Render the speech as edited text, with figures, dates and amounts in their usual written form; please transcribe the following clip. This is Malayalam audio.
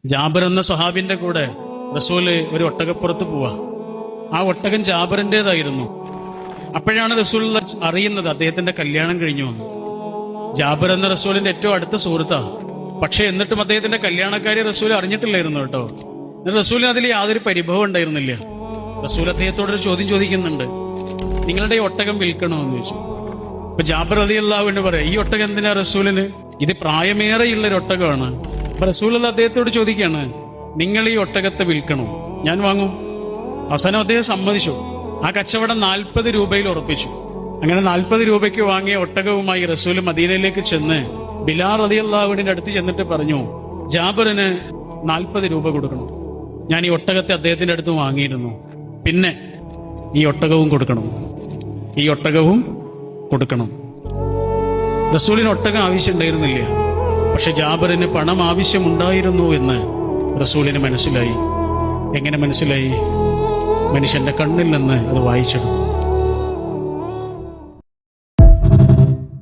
ജാബിർ എന്ന സ്വഹാബിന്റെ കൂടെ റസൂല് ഒരു ഒട്ടകപ്പുറത്ത് പോവാ. ആ ഒട്ടകം ജാബിറിന്റേതായിരുന്നു. അപ്പോഴാണ് റസൂൽ അറിയുന്നത് അദ്ദേഹത്തിന്റെ കല്യാണം കഴിഞ്ഞു വന്നു. ജാബിർ എന്ന റസൂലിന്റെ ഏറ്റവും അടുത്ത സുഹൃത്താ. പക്ഷെ എന്നിട്ടും അദ്ദേഹത്തിന്റെ കല്യാണക്കാരി റസൂൽ അറിഞ്ഞിട്ടില്ലായിരുന്നു കേട്ടോ. റസൂലിന് അതിൽ യാതൊരു പരിഭവം ഉണ്ടായിരുന്നില്ല. റസൂൽ അദ്ദേഹത്തോടൊരു ചോദ്യം ചോദിക്കുന്നുണ്ട്, നിങ്ങളുടെ ഈ ഒട്ടകം വിൽക്കണമെന്ന് ചോദിച്ചു. അപ്പൊ ജാബിർ റളിയല്ലാഹു അൻഹു പറയാം, ഈ ഒട്ടകം എന്തിനാ റസൂലിന്? ഇത് പ്രായമേറെയുള്ളൊരു ഒട്ടകമാണ്. അപ്പൊ റസൂൽ അദ്ദേഹത്തോട് ചോദിക്കാണ്, നിങ്ങൾ ഈ ഒട്ടകത്തെ വിൽക്കണോ? ഞാൻ വാങ്ങും. അവസാനം അദ്ദേഹം സമ്മതിച്ചു. ആ കച്ചവടം 40 രൂപയിൽ ഉറപ്പിച്ചു. അങ്ങനെ 40 രൂപയ്ക്ക് വാങ്ങിയ ഒട്ടകവുമായി റസൂൽ മദീനയിലേക്ക് ചെന്ന് ബിലാൽ റളിയല്ലാഹു അൻഹുവിന്റെ അടുത്ത് ചെന്നിട്ട് പറഞ്ഞു, ജാബിറിന് 40 രൂപ കൊടുക്കണം. ഞാൻ ഈ ഒട്ടകത്തെ അദ്ദേഹത്തിന്റെ അടുത്ത് വാങ്ങിയിരുന്നു. പിന്നെ ഈ ഒട്ടകവും കൊടുക്കണം, ഈ ഒട്ടകവും കൊടുക്കണം. റസൂലിന് ഒട്ടകം ആവശ്യമുണ്ടായിരുന്നില്ല. പക്ഷെ ജാബിറിന് പണം ആവശ്യമുണ്ടായിരുന്നു എന്ന് റസൂലിന് മനസ്സിലായി. എങ്ങനെ മനസ്സിലായി? മനുഷ്യന്റെ കണ്ണിൽ നിന്ന് അത് വായിച്ചെടുത്തു.